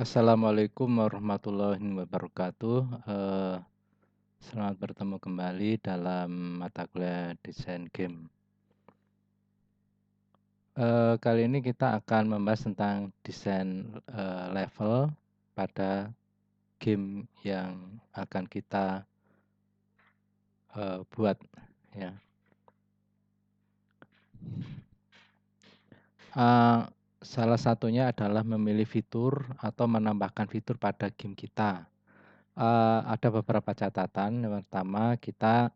Assalamualaikum warahmatullahi wabarakatuh. Selamat bertemu kembali dalam mata kuliah desain game. Kali ini kita akan membahas tentang desain level pada game yang akan kita buat, ya. Salah satunya adalah memilih fitur atau menambahkan fitur pada game kita. Ada beberapa catatan. Yang pertama, kita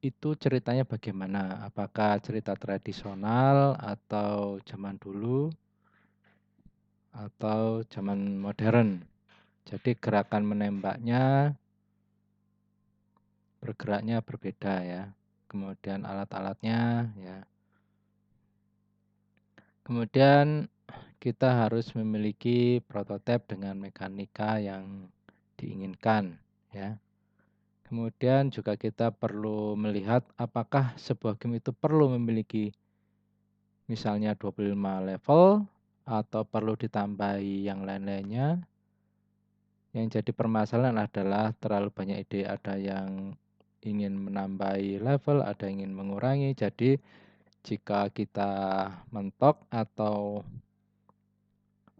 itu ceritanya bagaimana? Apakah cerita tradisional atau zaman dulu atau zaman modern? Jadi gerakan menembaknya, bergeraknya berbeda ya. Kemudian alat-alatnya ya. Kemudian kita harus memiliki prototipe dengan mekanika yang diinginkan ya. Kemudian juga kita perlu melihat apakah sebuah game itu perlu memiliki misalnya 25 level atau perlu ditambahi yang lain-lainnya. Yang jadi permasalahan adalah terlalu banyak ide, ada yang ingin menambahi level, ada yang ingin mengurangi. Jadi jika kita mentok atau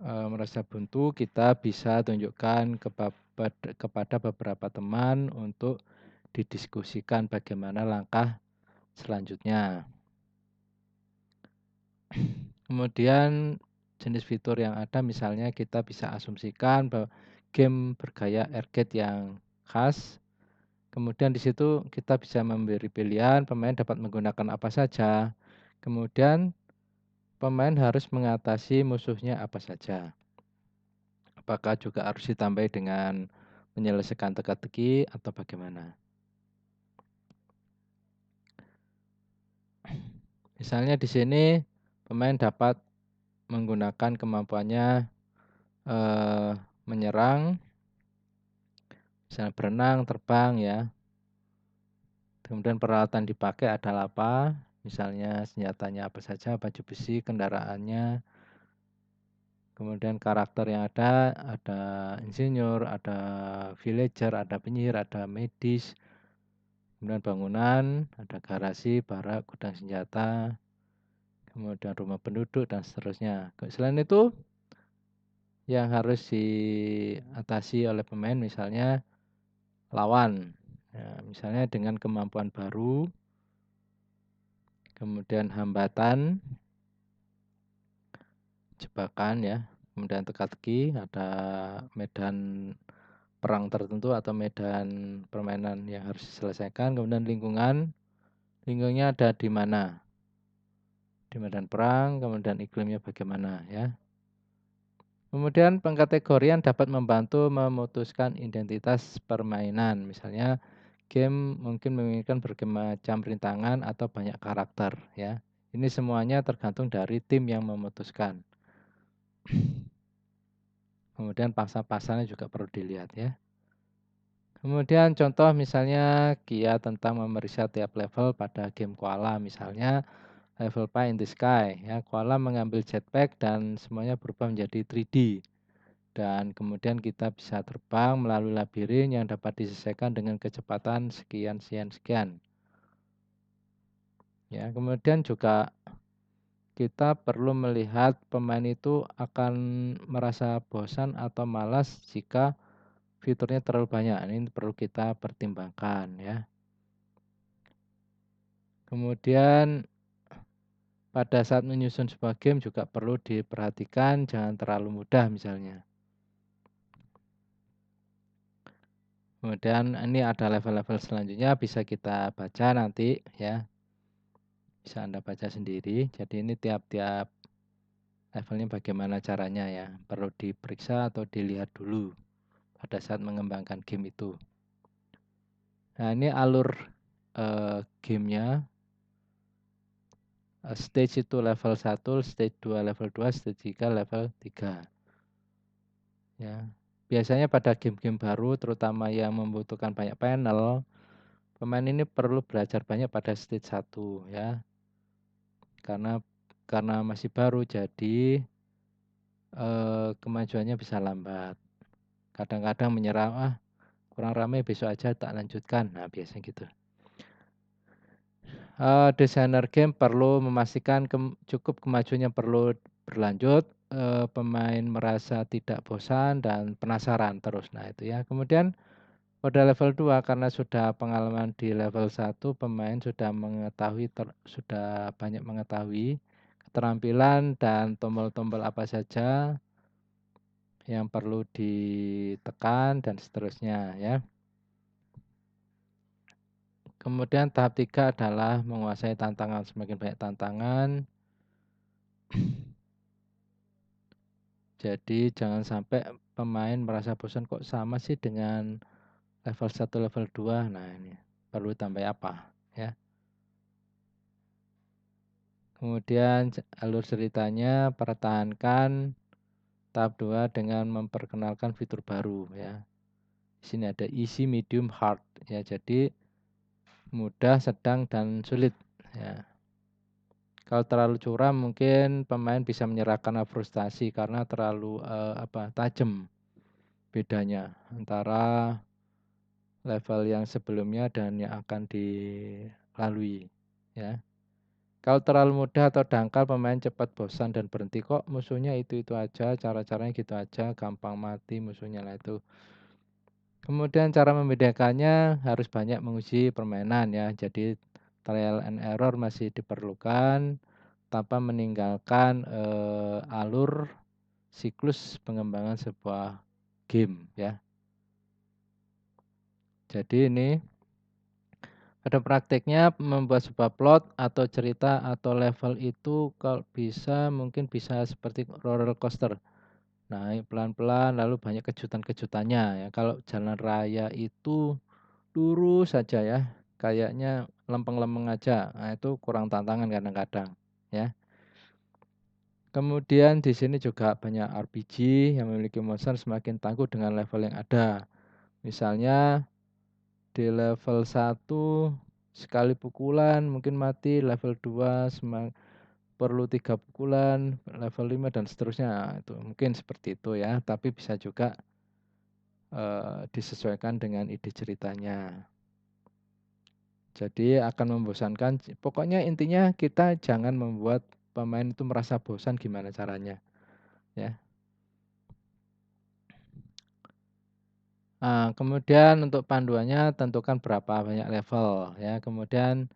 merasa buntu, kita bisa tunjukkan kepada beberapa teman untuk didiskusikan bagaimana langkah selanjutnya. Kemudian jenis fitur yang ada misalnya kita bisa asumsikan bahwa game bergaya arcade yang khas. Kemudian di situ kita bisa memberi pilihan pemain dapat menggunakan apa saja. Kemudian pemain harus mengatasi musuhnya apa saja. Apakah juga harus ditambahi dengan menyelesaikan teka-teki atau bagaimana? Misalnya di sini pemain dapat menggunakan kemampuannya menyerang, misalnya berenang, terbang ya. Kemudian peralatan dipakai adalah apa? Misalnya senjatanya apa saja, baju besi, kendaraannya. Kemudian karakter yang ada insinyur, ada villager, ada penyihir, ada medis. Kemudian bangunan, ada garasi, barak, gudang senjata. Kemudian rumah penduduk dan seterusnya. Selain itu, yang harus diatasi oleh pemain misalnya lawan. Ya, misalnya dengan kemampuan baru, kemudian hambatan, jebakan ya, kemudian teka-teki, ada medan perang tertentu atau medan permainan yang harus diselesaikan, kemudian lingkungannya ada di mana? Di medan perang, kemudian iklimnya bagaimana ya. Kemudian pengkategorian dapat membantu memutuskan identitas permainan. Misalnya game mungkin menginginkan berbagai macam rintangan atau banyak karakter ya. Ini semuanya tergantung dari tim yang memutuskan. Kemudian pasal-pasalnya juga perlu dilihat ya. Kemudian contoh misalnya kiat tentang memeriksa tiap level pada game Koala. Misalnya level Pie in the Sky ya. Koala mengambil jetpack dan semuanya berubah menjadi 3D. Dan kemudian kita bisa terbang melalui labirin yang dapat diselesaikan dengan kecepatan sekian, sekian, sekian. Ya, kemudian juga kita perlu melihat pemain itu akan merasa bosan atau malas jika fiturnya terlalu banyak. Ini perlu kita pertimbangkan ya. Kemudian pada saat menyusun sebuah game juga perlu diperhatikan jangan terlalu mudah misalnya. Kemudian ini ada level-level selanjutnya bisa kita baca nanti ya. Bisa Anda baca sendiri. Jadi ini tiap-tiap levelnya bagaimana caranya ya. Perlu diperiksa atau dilihat dulu pada saat mengembangkan game itu. Nah ini alur gamenya. Stage itu level 1, stage 2 level 2, stage 3 level 3. Ya. Biasanya pada game-game baru terutama yang membutuhkan banyak panel, pemain ini perlu belajar banyak pada stage 1 ya. Karena masih baru jadi kemajuannya bisa lambat. Kadang-kadang menyerah, "Ah, kurang ramai, besok aja tak lanjutkan." Nah, biasanya gitu. Desainer game perlu memastikan cukup kemajuannya perlu berlanjut, pemain merasa tidak bosan dan penasaran terus. Nah, itu ya. Kemudian pada level 2 karena sudah pengalaman di level 1 pemain sudah sudah banyak mengetahui keterampilan dan tombol-tombol apa saja yang perlu ditekan dan seterusnya ya. Kemudian tahap 3 adalah menguasai tantangan, semakin banyak tantangan. Jadi jangan sampai pemain merasa bosan kok sama sih dengan level 1, level 2. Nah, ini perlu tambah apa ya. Kemudian alur ceritanya pertahankan tahap 2 dengan memperkenalkan fitur baru ya. Di sini ada easy, medium, hard ya. Jadi mudah, sedang dan sulit ya. Kalau terlalu curam mungkin pemain bisa menyerah karena frustasi karena terlalu tajam bedanya antara level yang sebelumnya dan yang akan dilalui ya. Kalau terlalu mudah atau dangkal pemain cepat bosan dan berhenti, kok musuhnya itu-itu aja, cara-caranya gitu aja, gampang mati musuhnya lah itu. Kemudian cara membedakannya harus banyak menguji permainan ya. Jadi trial and error masih diperlukan tanpa meninggalkan alur siklus pengembangan sebuah game ya. Jadi ini pada prakteknya membuat sebuah plot atau cerita atau level itu kalau bisa mungkin bisa seperti roller coaster. Naik pelan-pelan lalu banyak kejutan-kejutannya ya. Kalau jalan raya itu lurus saja ya, kayaknya lempeng-lempeng aja. Nah, itu kurang tantangan kadang-kadang ya. Kemudian di sini juga banyak RPG yang memiliki monster semakin tangguh dengan level yang ada. Misalnya di level 1 sekali pukulan mungkin mati, level 2 perlu 3 pukulan, level 5 dan seterusnya. Nah, itu mungkin seperti itu ya, tapi bisa juga disesuaikan dengan ide ceritanya. Jadi akan membosankan, pokoknya intinya kita jangan membuat pemain itu merasa bosan gimana caranya, ya. Nah, kemudian untuk panduannya tentukan berapa banyak level ya. Kemudian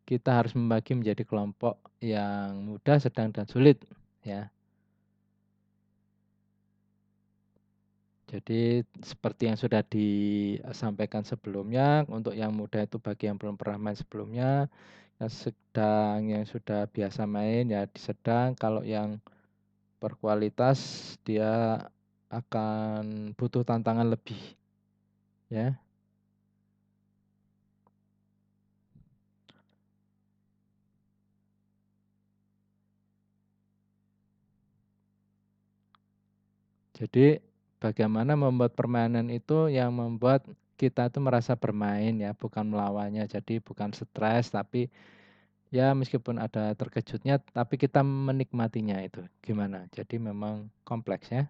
kita harus membagi menjadi kelompok yang mudah, sedang, dan sulit ya. Jadi seperti yang sudah disampaikan sebelumnya, untuk yang mudah itu bagi yang belum pernah main sebelumnya, yang sedang, yang sudah biasa main ya di sedang, kalau yang berkualitas dia akan butuh tantangan lebih ya. Jadi bagaimana membuat permainan itu yang membuat kita tuh merasa bermain ya, bukan melawannya. Jadi bukan stres tapi ya meskipun ada terkejutnya tapi kita menikmatinya itu gimana. Jadi memang kompleks ya.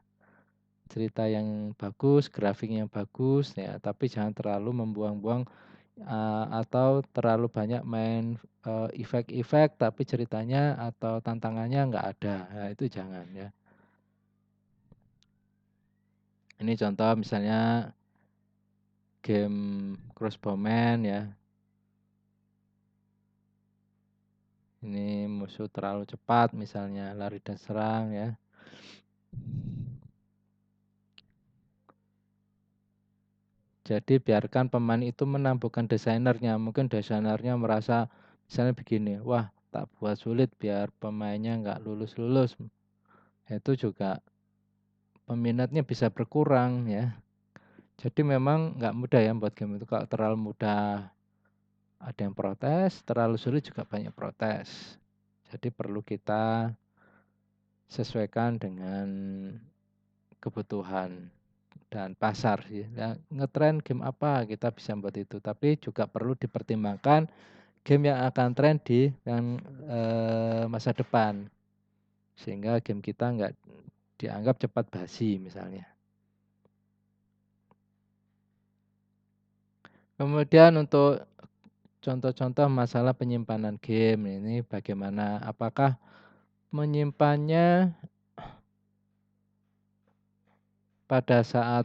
Cerita yang bagus, grafik yang bagus ya, tapi jangan terlalu membuang-buang atau terlalu banyak main efek-efek tapi ceritanya atau tantangannya nggak ada. Nah, itu jangan ya. Ini contoh misalnya game Crossbowman ya. Ini musuh terlalu cepat misalnya lari dan serang ya. Jadi biarkan pemain itu menang bukan desainernya. Mungkin desainernya merasa misalnya begini, wah tak buat sulit biar pemainnya nggak lulus-lulus. Itu juga peminatnya bisa berkurang ya. Jadi memang nggak mudah ya buat game itu. Kalau terlalu mudah ada yang protes, terlalu sulit juga banyak protes. Jadi perlu kita sesuaikan dengan kebutuhan dan pasar sih. Ya, ngetren game apa kita bisa buat itu. Tapi juga perlu dipertimbangkan game yang akan tren di yang masa depan. Sehingga game kita nggak dianggap cepat basi misalnya. Kemudian untuk contoh-contoh masalah penyimpanan game ini bagaimana? Apakah menyimpannya pada saat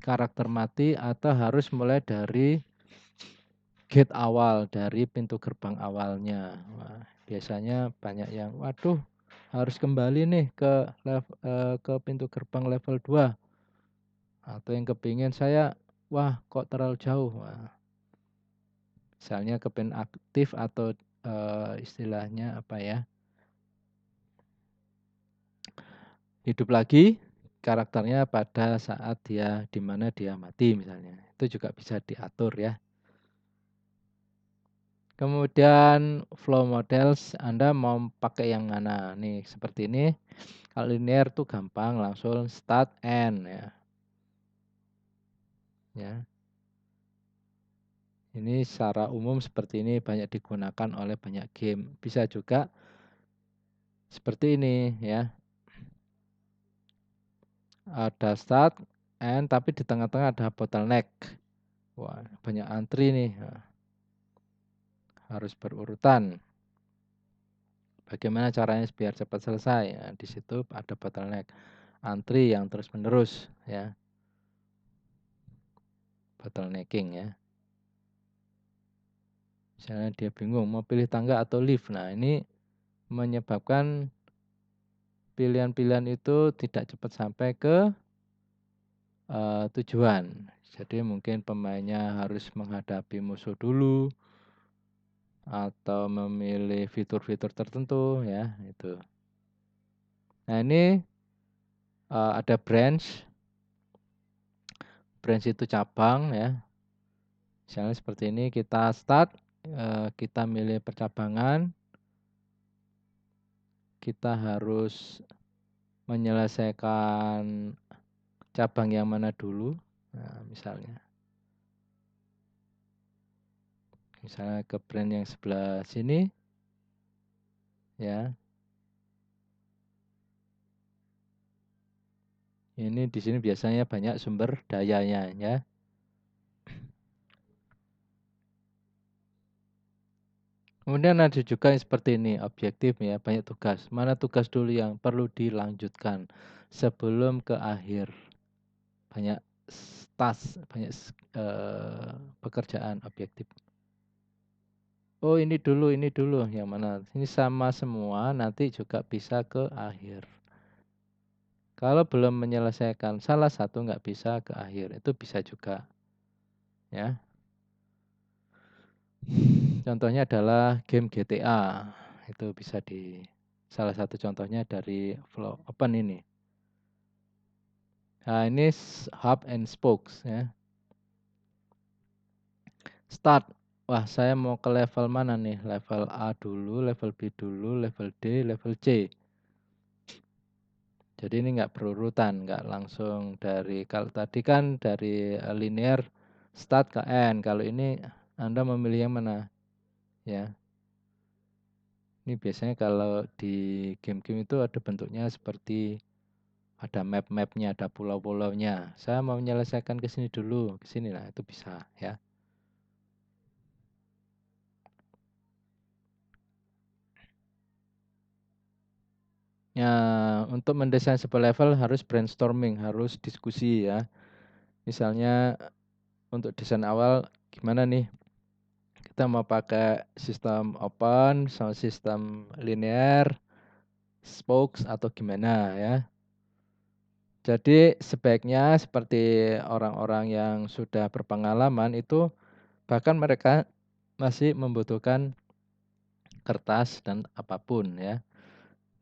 karakter mati atau harus mulai dari gate awal, dari pintu gerbang awalnya? Wah, biasanya banyak yang, waduh, harus kembali nih ke pintu gerbang level 2. Atau yang kepingin saya, wah kok terlalu jauh. Wah, misalnya kepingin aktif atau istilahnya apa ya, hidup lagi karakternya pada saat dia di mana dia mati misalnya. Itu juga bisa diatur ya. Kemudian flow models Anda mau pakai yang mana? Nih seperti ini. Kalau linear tuh gampang, langsung start end ya. Ya. Ini secara umum seperti ini banyak digunakan oleh banyak game. Bisa juga seperti ini ya. Ada start end tapi di tengah-tengah ada bottleneck. Wah, banyak antri nih. Nah, harus berurutan. Bagaimana caranya biar cepat selesai? Nah, di situ ada bottleneck. Antri yang terus-menerus ya. Bottlenecking ya. Misalnya dia bingung mau pilih tangga atau lift. Nah, ini menyebabkan pilihan-pilihan itu tidak cepat sampai ke tujuan. Jadi mungkin pemainnya harus menghadapi musuh dulu atau memilih fitur-fitur tertentu ya itu. Nah, ini ada branch. Branch itu cabang ya. Misalnya seperti ini kita start, kita milih percabangan. Kita harus menyelesaikan cabang yang mana dulu. Nah, misalnya ke brand yang sebelah sini ya. Ini di sini biasanya banyak sumber dayanya ya. Kemudian ada juga yang seperti ini, objektif ya, banyak tugas. Mana tugas dulu yang perlu dilanjutkan sebelum ke akhir. Banyak task, banyak pekerjaan objektif. Oh ini dulu, yang mana? Ini sama semua, nanti juga bisa ke akhir. Kalau belum menyelesaikan salah satu nggak bisa ke akhir, itu bisa juga. Ya. Contohnya adalah game GTA. Itu bisa salah satu contohnya dari Flow Open ini. Nah, ini hub and spokes ya. Start. Wah, saya mau ke level mana nih? Level A dulu, level B dulu, level D, level C. Jadi ini nggak berurutan, nggak langsung dari, kalau tadi kan dari linear start ke end. Kalau ini Anda memilih yang mana? Ya. Ini biasanya kalau di game-game itu ada bentuknya seperti ada map-mapnya, ada pulau-pulaunya. Saya mau menyelesaikan ke sini dulu, ke sini lah, itu bisa ya. Ya, untuk mendesain sebuah level harus brainstorming, harus diskusi ya. Misalnya untuk desain awal gimana nih? Kita mau pakai sistem open sama sistem linear, spokes atau gimana ya. Jadi sebaiknya seperti orang-orang yang sudah berpengalaman itu bahkan mereka masih membutuhkan kertas dan apapun ya.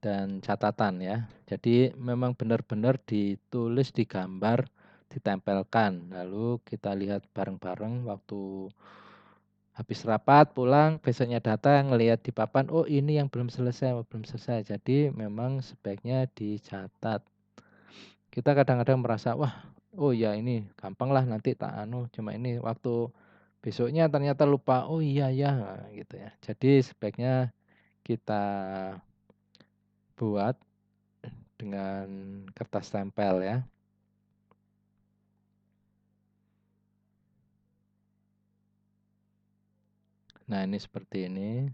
Dan catatan ya. Jadi memang benar-benar ditulis, digambar, ditempelkan. Lalu kita lihat bareng-bareng waktu habis rapat, pulang, besoknya datang, ngelihat di papan, oh ini yang belum selesai, belum selesai. Jadi memang sebaiknya dicatat. Kita kadang-kadang merasa, wah, oh ya ini gampang lah nanti tak anu, cuma ini waktu besoknya ternyata lupa, oh iya ya, nah, gitu ya. Jadi sebaiknya kita buat dengan kertas tempel ya. Nah, ini seperti ini.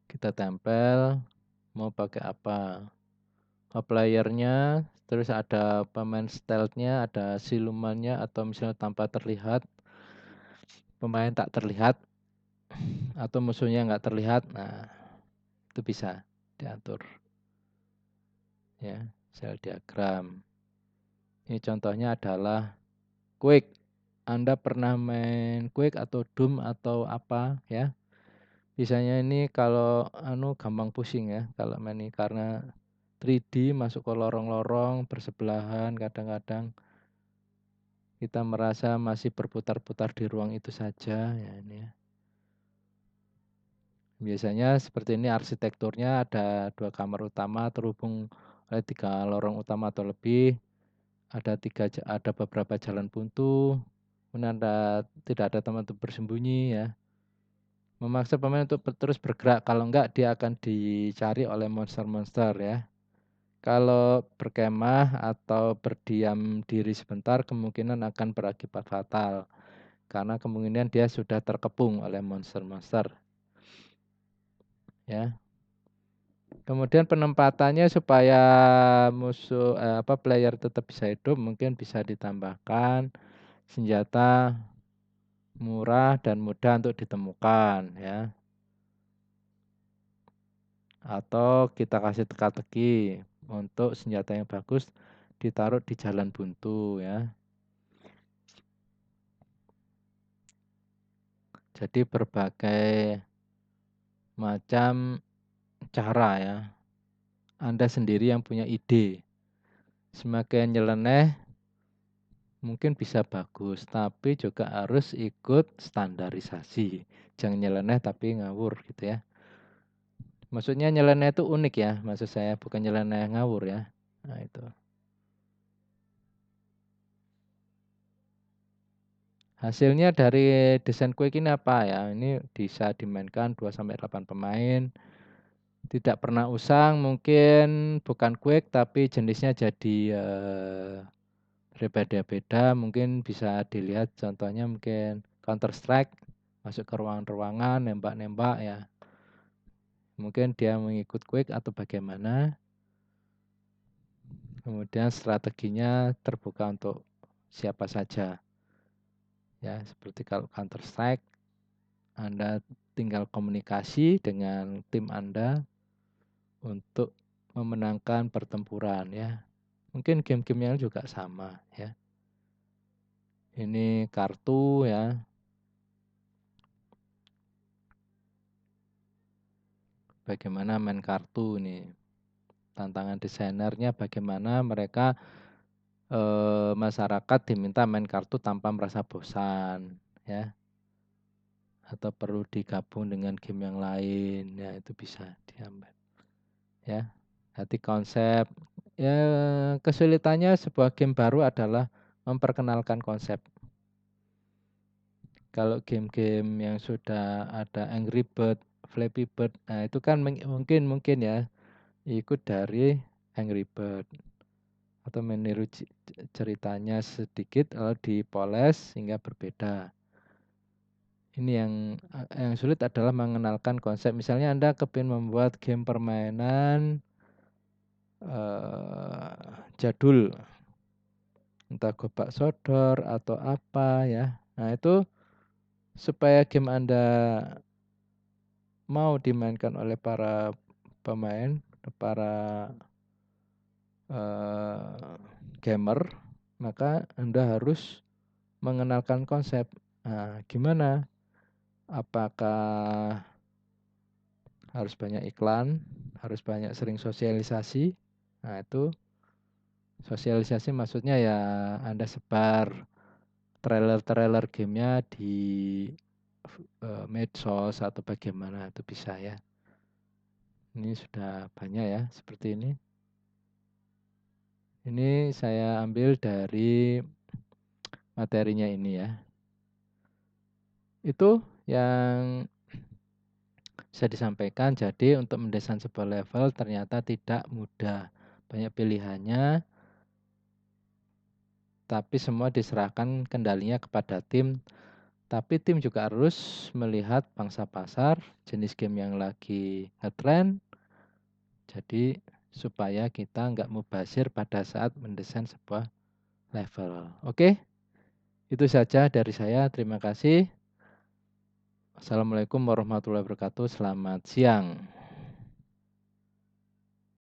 Kita tempel, mau pakai apa? Playernya, terus ada pemain stealth-nya, ada silumannya, atau misalnya tanpa terlihat, pemain tak terlihat, atau musuhnya nggak terlihat. Nah, itu bisa diatur. Ya, sel diagram. Ini contohnya adalah Quake. Anda pernah main Quake atau Doom atau apa ya? Biasanya ini kalau gampang pusing ya kalau main ini karena 3D masuk ke lorong-lorong bersebelahan, kadang-kadang kita merasa masih berputar-putar di ruang itu saja ya ini ya. Biasanya seperti ini arsitekturnya ada 2 kamar utama terhubung oleh 3 lorong utama atau lebih. Ada beberapa jalan buntu, kemudian tidak ada tempat untuk bersembunyi ya. Memaksa pemain untuk terus bergerak, kalau enggak dia akan dicari oleh monster-monster ya. Kalau berkemah atau berdiam diri sebentar kemungkinan akan berakibat fatal. Karena kemungkinan dia sudah terkepung oleh monster-monster. Ya. Kemudian penempatannya supaya player tetap bisa hidup, mungkin bisa ditambahkan senjata murah dan mudah untuk ditemukan ya. Atau kita kasih teka-teki untuk senjata yang bagus ditaruh di jalan buntu ya. Jadi berbagai macam cara ya. Anda sendiri yang punya ide. Semakin nyeleneh mungkin bisa bagus, tapi juga harus ikut standarisasi. Jangan nyeleneh tapi ngawur gitu ya. Maksudnya nyeleneh itu unik ya, maksud saya bukan nyeleneh ngawur ya. Nah itu. Hasilnya dari desain Quake ini apa ya? Ini bisa dimainkan 2-8 pemain. Tidak pernah usang, mungkin bukan Quake tapi jenisnya jadi berbeda-beda. Mungkin bisa dilihat contohnya mungkin Counter Strike, masuk ke ruangan-ruangan, nembak-nembak ya. Mungkin dia mengikut Quake atau bagaimana. Kemudian strateginya terbuka untuk siapa saja. Ya, seperti kalau Counter Strike, Anda tinggal komunikasi dengan tim Anda untuk memenangkan pertempuran ya. Mungkin game-gamenya juga sama ya. Ini kartu ya. Bagaimana main kartu nih. Tantangan desainernya bagaimana mereka masyarakat diminta main kartu tanpa merasa bosan ya. Atau perlu digabung dengan game yang lain ya, itu bisa diambil ya. Nanti konsep ya, kesulitannya sebuah game baru adalah memperkenalkan konsep. Kalau game-game yang sudah ada Angry Bird, Flappy Bird, nah itu kan mungkin ya ikut dari Angry Bird atau meniru ceritanya sedikit lalu dipoles sehingga berbeda. Ini yang sulit adalah mengenalkan konsep. Misalnya Anda kepingin membuat game permainan jadul, entah gobak sodor atau apa ya. Nah itu supaya game Anda mau dimainkan oleh para pemain, para gamer, maka Anda harus mengenalkan konsep. Nah, gimana? Apakah harus banyak iklan, harus banyak sering sosialisasi? Nah, itu sosialisasi maksudnya ya Anda sebar trailer-trailer gamenya di medsos atau bagaimana itu bisa ya. Ini sudah banyak ya seperti ini. Ini saya ambil dari materinya ini ya. Itu yang bisa disampaikan. Jadi untuk mendesain sebuah level ternyata tidak mudah. banyak pilihannya, tapi semua diserahkan kendalinya kepada tim. Tapi tim juga harus melihat pangsa pasar, jenis game yang lagi ngetren, jadi supaya kita nggak mubazir pada saat mendesain sebuah level. Oke, itu saja dari saya. Terima kasih. Assalamualaikum warahmatullahi wabarakatuh. Selamat siang.